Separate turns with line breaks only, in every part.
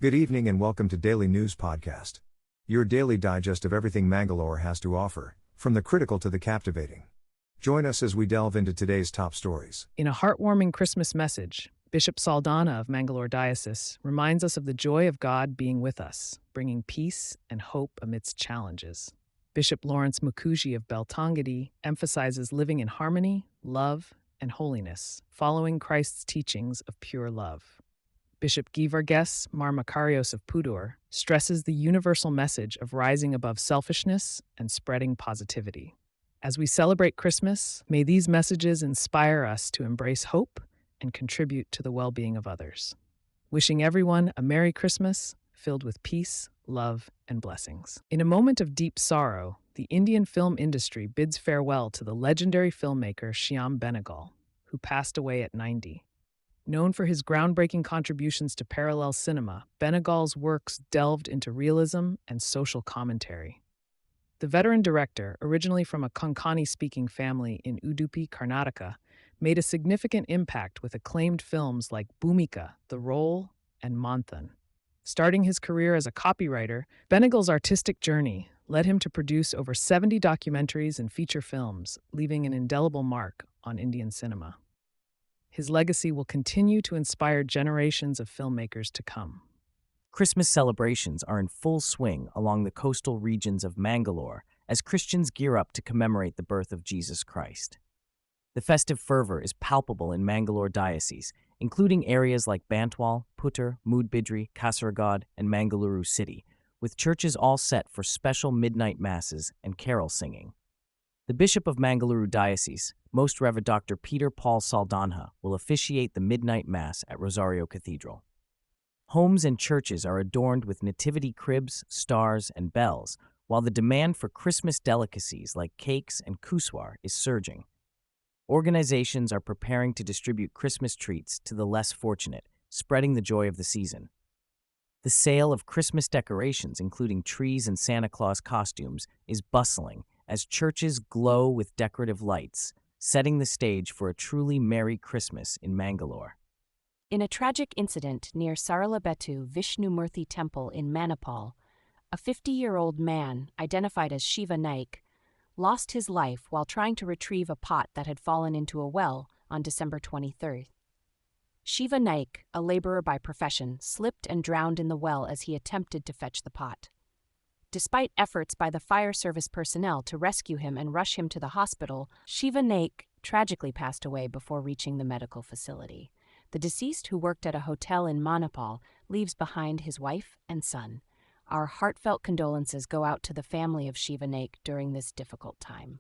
Good evening and welcome to Daily News Podcast. Your daily digest of everything Mangalore has to offer, from the critical to the captivating. Join us as we delve into today's top stories.
In a heartwarming Christmas message, Bishop Saldanha of Mangalore Diocese reminds us of the joy of God being with us, bringing peace and hope amidst challenges. Bishop Lawrence Mukherjee of Beltangadi emphasizes living in harmony, love, and holiness, following Christ's teachings of pure love. Bishop Givarges Mar Makarios of Pudur stresses the universal message of rising above selfishness and spreading positivity. As we celebrate Christmas, may these messages inspire us to embrace hope and contribute to the well-being of others. Wishing everyone a Merry Christmas filled with peace, love, and blessings. In a moment of deep sorrow, the Indian film industry bids farewell to the legendary filmmaker Shyam Benegal, who passed away at 90. Known for his groundbreaking contributions to parallel cinema, Benegal's works delved into realism and social commentary. The veteran director, originally from a Konkani-speaking family in Udupi, Karnataka, made a significant impact with acclaimed films like Bhumika, The Role, and Manthan. Starting his career as a copywriter, Benegal's artistic journey led him to produce over 70 documentaries and feature films, leaving an indelible mark on Indian cinema. His legacy will continue to inspire generations of filmmakers to come.
Christmas celebrations are in full swing along the coastal regions of Mangalore as Christians gear up to commemorate the birth of Jesus Christ. The festive fervor is palpable in Mangalore Diocese, including areas like Bantwal, Putur, Moodbidri, Kasaragod, and Mangaluru City, with churches all set for special midnight masses and carol singing. The Bishop of Mangaluru Diocese, Most Reverend Dr. Peter Paul Saldanha, will officiate the midnight mass at Rosario Cathedral. Homes and churches are adorned with nativity cribs, stars, and bells, while the demand for Christmas delicacies like cakes and kuswar is surging. Organizations are preparing to distribute Christmas treats to the less fortunate, spreading the joy of the season. The sale of Christmas decorations, including trees and Santa Claus costumes, is bustling as churches glow with decorative lights, setting the stage for a truly Merry Christmas in Mangalore.
In a tragic incident near Saralabettu Vishnumurthy Temple in Manipal, a 50-year-old man, identified as Shiva Naik, lost his life while trying to retrieve a pot that had fallen into a well on December 23rd. Shiva Naik, a laborer by profession, slipped and drowned in the well as he attempted to fetch the pot. Despite efforts by the fire service personnel to rescue him and rush him to the hospital, Shiva Naik tragically passed away before reaching the medical facility. The deceased, who worked at a hotel in Manipal, leaves behind his wife and son. Our heartfelt condolences go out to the family of Shiva Naik during this difficult time.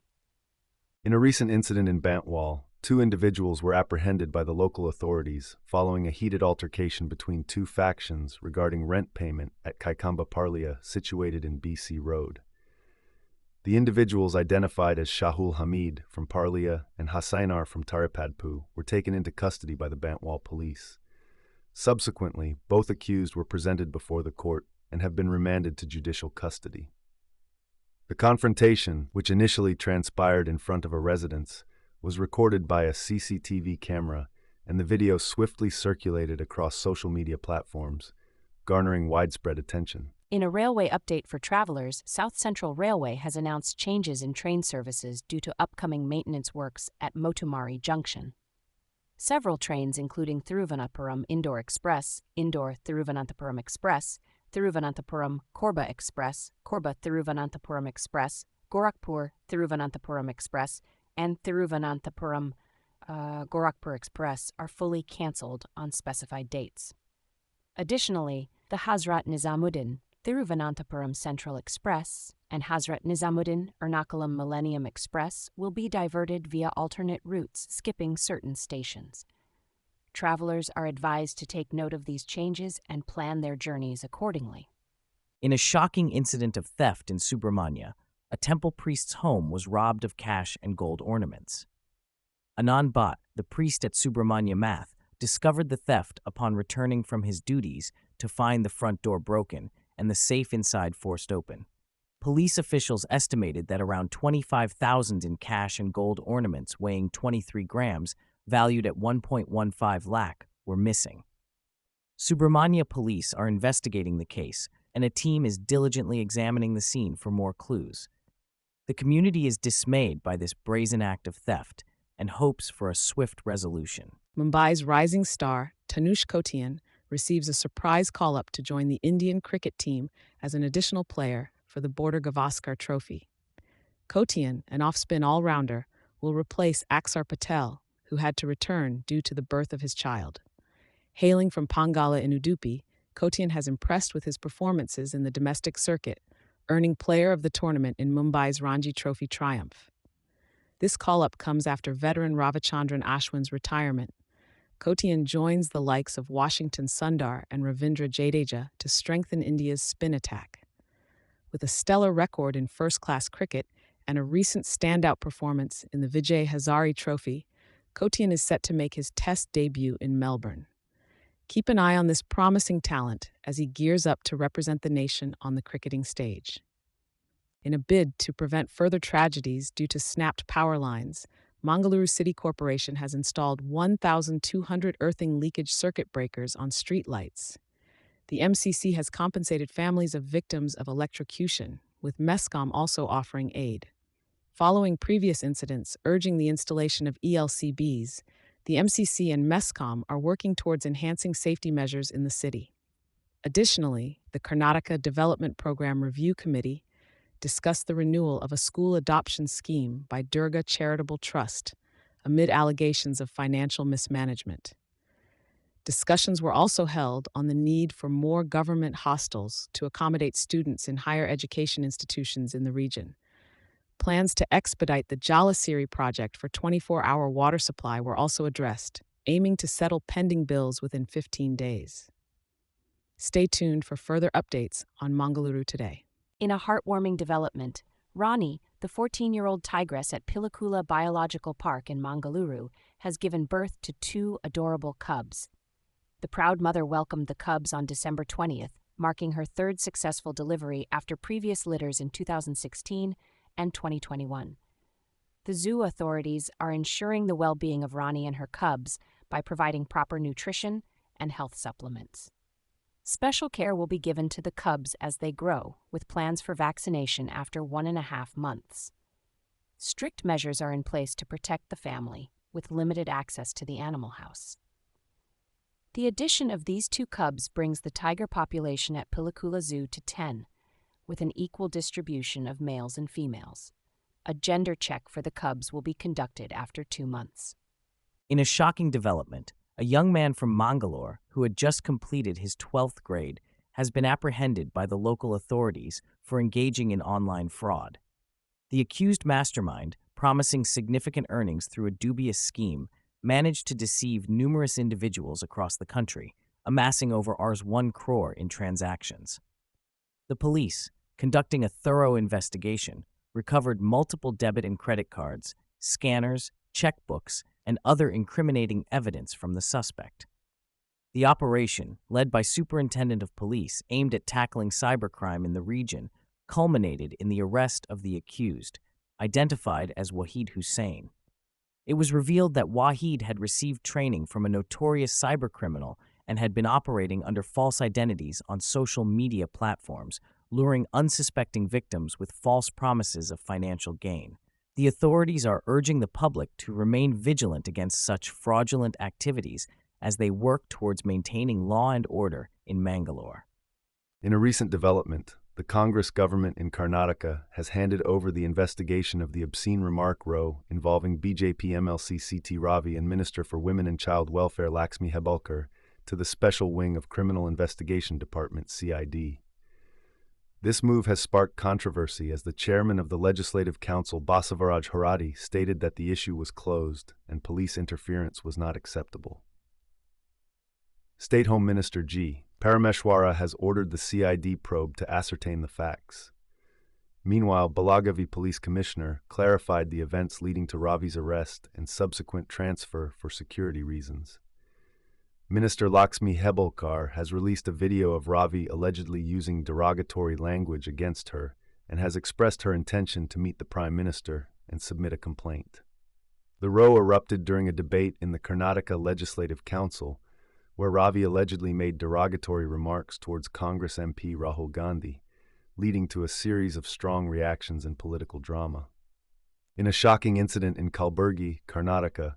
In a recent incident in Bantwal, 2 individuals were apprehended by the local authorities following a heated altercation between 2 factions regarding rent payment at Kaikamba Parlia, situated in BC Road. The individuals, identified as Shahul Hamid from Parlia and Hasainar from Taripadpu, were taken into custody by the Bantwal police. Subsequently, both accused were presented before the court and have been remanded to judicial custody. The confrontation, which initially transpired in front of a residence, was recorded by a CCTV camera, and the video swiftly circulated across social media platforms, garnering widespread attention.
In a railway update for travelers, South Central Railway has announced changes in train services due to upcoming maintenance works at Motumari Junction. Several trains, including Thiruvananthapuram Indore Express, Indore Thiruvananthapuram Express, Thiruvananthapuram Korba Express, Korba Thiruvananthapuram Express, Gorakhpur Thiruvananthapuram Express, and Thiruvananthapuram Gorakhpur Express are fully cancelled on specified dates. Additionally, the Hazrat Nizamuddin Thiruvananthapuram Central Express and Hazrat Nizamuddin Ernakulam Millennium Express will be diverted via alternate routes, skipping certain stations. Travelers are advised to take note of these changes and plan their journeys accordingly.
In a shocking incident of theft in Subramanya, a temple priest's home was robbed of cash and gold ornaments. Anand Bhatt, the priest at Subramanya Math, discovered the theft upon returning from his duties to find the front door broken and the safe inside forced open. Police officials estimated that around 25,000 in cash and gold ornaments weighing 23 grams, valued at 1.15 lakh, were missing. Subramania police are investigating the case, and a team is diligently examining the scene for more clues. The community is dismayed by this brazen act of theft and hopes for a swift resolution.
Mumbai's rising star, Tanush Kotian, receives a surprise call-up to join the Indian cricket team as an additional player for the Border Gavaskar Trophy. Kotian, an off-spin all-rounder, will replace Axar Patel, who had to return due to the birth of his child. Hailing from Pangala in Udupi, Kotian has impressed with his performances in the domestic circuit, earning player of the tournament in Mumbai's Ranji Trophy triumph. This call-up comes after veteran Ravichandran Ashwin's retirement. Kotian joins the likes of Washington Sundar and Ravindra Jadeja to strengthen India's spin attack. With a stellar record in first-class cricket and a recent standout performance in the Vijay Hazare Trophy, Kotian is set to make his Test debut in Melbourne. Keep an eye on this promising talent as he gears up to represent the nation on the cricketing stage. In a bid to prevent further tragedies due to snapped power lines, Mangalore City Corporation has installed 1,200 earthing leakage circuit breakers on streetlights. The MCC has compensated families of victims of electrocution, with MESCOM also offering aid. Following previous incidents urging the installation of ELCBs, the MCC and MESCOM are working towards enhancing safety measures in the city. Additionally, the Karnataka Development Program Review Committee discussed the renewal of a school adoption scheme by Durga Charitable Trust amid allegations of financial mismanagement. Discussions were also held on the need for more government hostels to accommodate students in higher education institutions in the region. Plans to expedite the Jalasiri project for 24-hour water supply were also addressed, aiming to settle pending bills within 15 days. Stay tuned for further updates on Mangaluru Today.
In a heartwarming development, Rani, the 14-year-old tigress at Pilakula Biological Park in Mangaluru, has given birth to 2 adorable cubs. The proud mother welcomed the cubs on December 20th, marking her 3rd successful delivery after previous litters in 2016 and 2021. The zoo authorities are ensuring the well-being of Rani and her cubs by providing proper nutrition and health supplements. Special care will be given to the cubs as they grow, with plans for vaccination after 1.5 months. Strict measures are in place to protect the family, with limited access to the animal house. The addition of these 2 cubs brings the tiger population at Pilakula Zoo to 10, with an equal distribution of males and females. A gender check for the cubs will be conducted after 2 months.
In a shocking development, a young man from Mangalore, who had just completed his 12th grade, has been apprehended by the local authorities for engaging in online fraud. The accused mastermind, promising significant earnings through a dubious scheme, managed to deceive numerous individuals across the country, amassing over Rs 1 crore in transactions. The police, conducting a thorough investigation, recovered multiple debit and credit cards, scanners, checkbooks, and other incriminating evidence from the suspect. The operation, led by Superintendent of Police aimed at tackling cybercrime in the region, culminated in the arrest of the accused, identified as Wahid Hussain. It was revealed that Wahid had received training from a notorious cybercriminal and had been operating under false identities on social media platforms, luring unsuspecting victims with false promises of financial gain. The authorities are urging the public to remain vigilant against such fraudulent activities as they work towards maintaining law and order in Mangalore.
In a recent development, the Congress government in Karnataka has handed over the investigation of the obscene remark row involving BJP MLC CT Ravi and Minister for Women and Child Welfare Laxmi Hebulkar to the Special Wing of Criminal Investigation Department CID. This move has sparked controversy as the chairman of the Legislative Council, Basavaraj Haradi, stated that the issue was closed and police interference was not acceptable. State Home Minister G. Parameshwara has ordered the CID probe to ascertain the facts. Meanwhile, Balagavi Police Commissioner clarified the events leading to Ravi's arrest and subsequent transfer for security reasons. Minister Laxmi Hebulkar has released a video of Ravi allegedly using derogatory language against her and has expressed her intention to meet the Prime Minister and submit a complaint. The row erupted during a debate in the Karnataka Legislative Council, where Ravi allegedly made derogatory remarks towards Congress MP Rahul Gandhi, leading to a series of strong reactions and political drama. In a shocking incident in Kalburgi, Karnataka,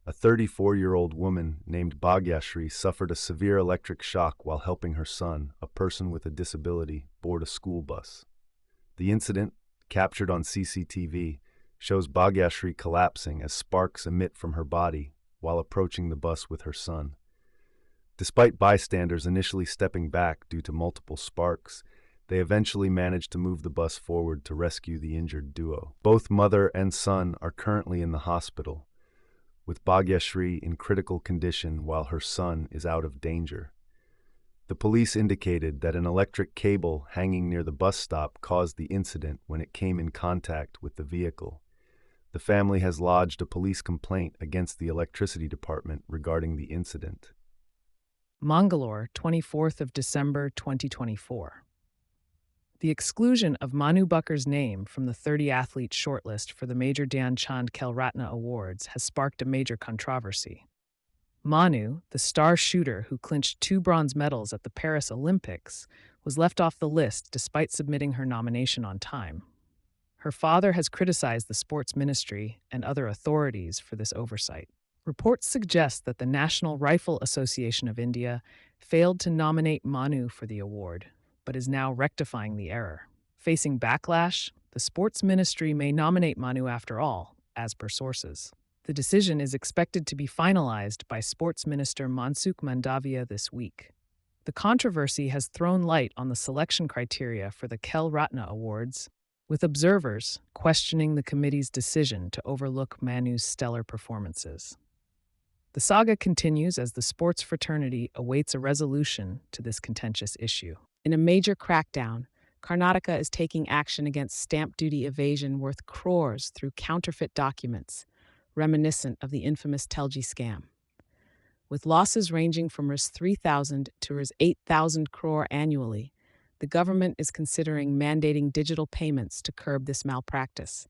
a 34-year-old woman named Bhagyashree suffered a severe electric shock while helping her son, a person with a disability, board a school bus. The incident, captured on CCTV, shows Bhagyashree collapsing as sparks emit from her body while approaching the bus with her son. Despite bystanders initially stepping back due to multiple sparks, they eventually managed to move the bus forward to rescue the injured duo. Both mother and son are currently in the hospital, with Bhagyashree in critical condition while her son is out of danger. The police indicated that an electric cable hanging near the bus stop caused the incident when it came in contact with the vehicle. The family has lodged a police complaint against the electricity department regarding the incident.
Mangalore, 24th of December 2024. The exclusion of Manu Bakkar's name from the 30-athlete shortlist for the Major Dhyan Chand Khel Ratna Awards has sparked a major controversy. Manu, the star shooter who clinched 2 bronze medals at the Paris Olympics, was left off the list despite submitting her nomination on time. Her father has criticized the sports ministry and other authorities for this oversight. Reports suggest that the National Rifle Association of India failed to nominate Manu for the award, but is now rectifying the error. Facing backlash, the sports ministry may nominate Manu after all, as per sources. The decision is expected to be finalized by Sports Minister Mansukh Mandavia this week. The controversy has thrown light on the selection criteria for the Khel Ratna Awards, with observers questioning the committee's decision to overlook Manu's stellar performances. The saga continues as the sports fraternity awaits a resolution to this contentious issue.
In a major crackdown, Karnataka is taking action against stamp duty evasion worth crores through counterfeit documents, reminiscent of the infamous Telgi scam. With losses ranging from Rs 3,000 to Rs 8,000 crore annually, the government is considering mandating digital payments to curb this malpractice.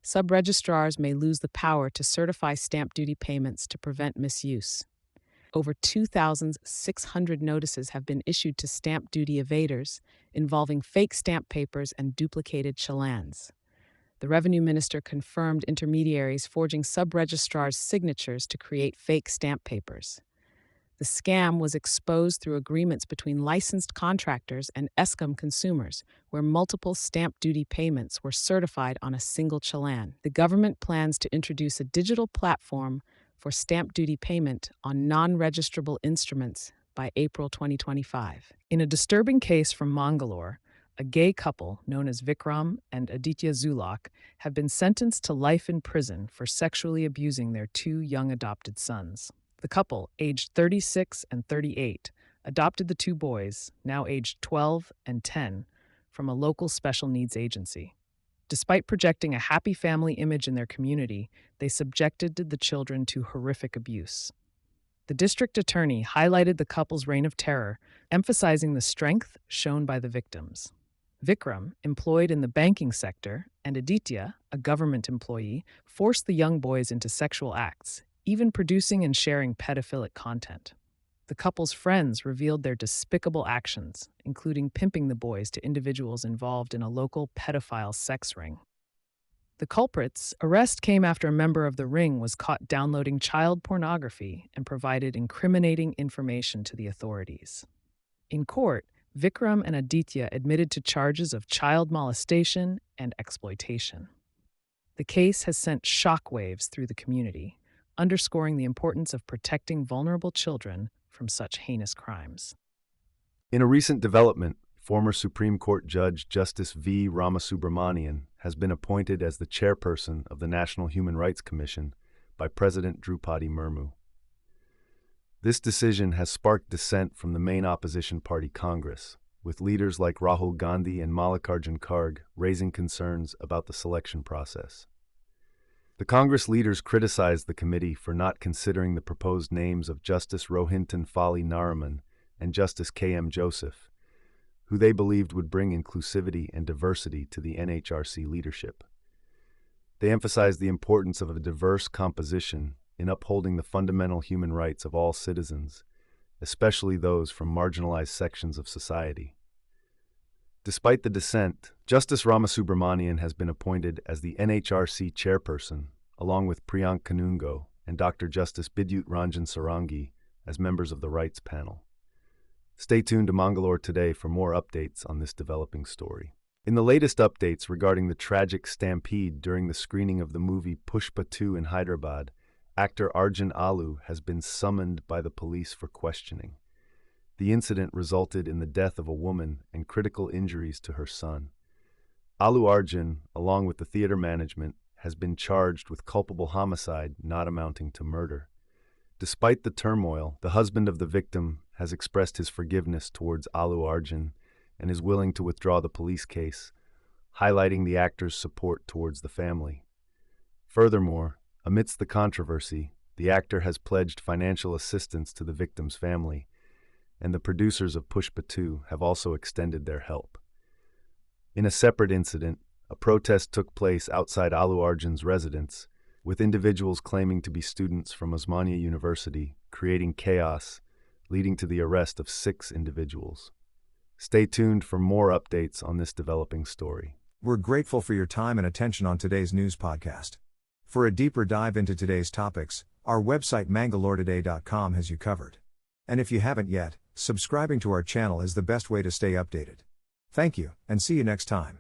Sub-registrars may lose the power to certify stamp duty payments to prevent misuse. Over 2,600 notices have been issued to stamp duty evaders involving fake stamp papers and duplicated challans. The Revenue Minister confirmed intermediaries forging sub-registrars' signatures to create fake stamp papers. The scam was exposed through agreements between licensed contractors and ESCOM consumers, where multiple stamp duty payments were certified on a single challan. The government plans to introduce a digital platform for stamp duty payment on non-registrable instruments by April 2025.
In a disturbing case from Mangalore, a gay couple known as Vikram and Aditya Zulak have been sentenced to life in prison for sexually abusing their 2 young adopted sons. The couple, aged 36 and 38, adopted the 2 boys, now aged 12 and 10, from a local special needs agency. Despite projecting a happy family image in their community, they subjected the children to horrific abuse. The district attorney highlighted the couple's reign of terror, emphasizing the strength shown by the victims. Vikram, employed in the banking sector, and Aditya, a government employee, forced the young boys into sexual acts, even producing and sharing pedophilic content. The couple's friends revealed their despicable actions, including pimping the boys to individuals involved in a local pedophile sex ring. The culprit's arrest came after a member of the ring was caught downloading child pornography and provided incriminating information to the authorities. In court, Vikram and Aditya admitted to charges of child molestation and exploitation. The case has sent shockwaves through the community, underscoring the importance of protecting vulnerable children from such heinous crimes.
In a recent development, former Supreme Court Judge Justice V. Ramasubramanian has been appointed as the chairperson of the National Human Rights Commission by President Drupadi Murmu. This decision has sparked dissent from the main opposition party Congress, with leaders like Rahul Gandhi and Mallikarjun Kharge raising concerns about the selection process. The Congress leaders criticized the committee for not considering the proposed names of Justice Rohinton Fali Nariman and Justice K.M. Joseph, who they believed would bring inclusivity and diversity to the NHRC leadership. They emphasized the importance of a diverse composition in upholding the fundamental human rights of all citizens especially those from marginalized sections of society. Despite the dissent, Justice Ramasubramanian has been appointed as the NHRC chairperson, along with Priyank Kanungo and Dr. Justice Bidyut Ranjan Sarangi as members of the rights panel. Stay tuned to Mangalore today for more updates on this developing story. In the latest updates regarding the tragic stampede during the screening of the movie Pushpa 2 in Hyderabad, actor Arjun Alu has been summoned by the police for questioning. The incident resulted in the death of a woman and critical injuries to her son. Alu Arjun, along with the theater management, has been charged with culpable homicide not amounting to murder. Despite the turmoil, the husband of the victim has expressed his forgiveness towards Alu Arjun and is willing to withdraw the police case, highlighting the actor's support towards the family. Furthermore, amidst the controversy, the actor has pledged financial assistance to the victim's family, and the producers of Pushpa 2 have also extended their help. In a separate incident, a protest took place outside Alu Arjun's residence, with individuals claiming to be students from Osmania University, creating chaos, leading to the arrest of 6 individuals. Stay tuned for more updates on this developing story.
We're grateful for your time and attention on today's news podcast. For a deeper dive into today's topics, our website mangaloretoday.com has you covered. And if you haven't yet, subscribing to our channel is the best way to stay updated. Thank you, and see you next time.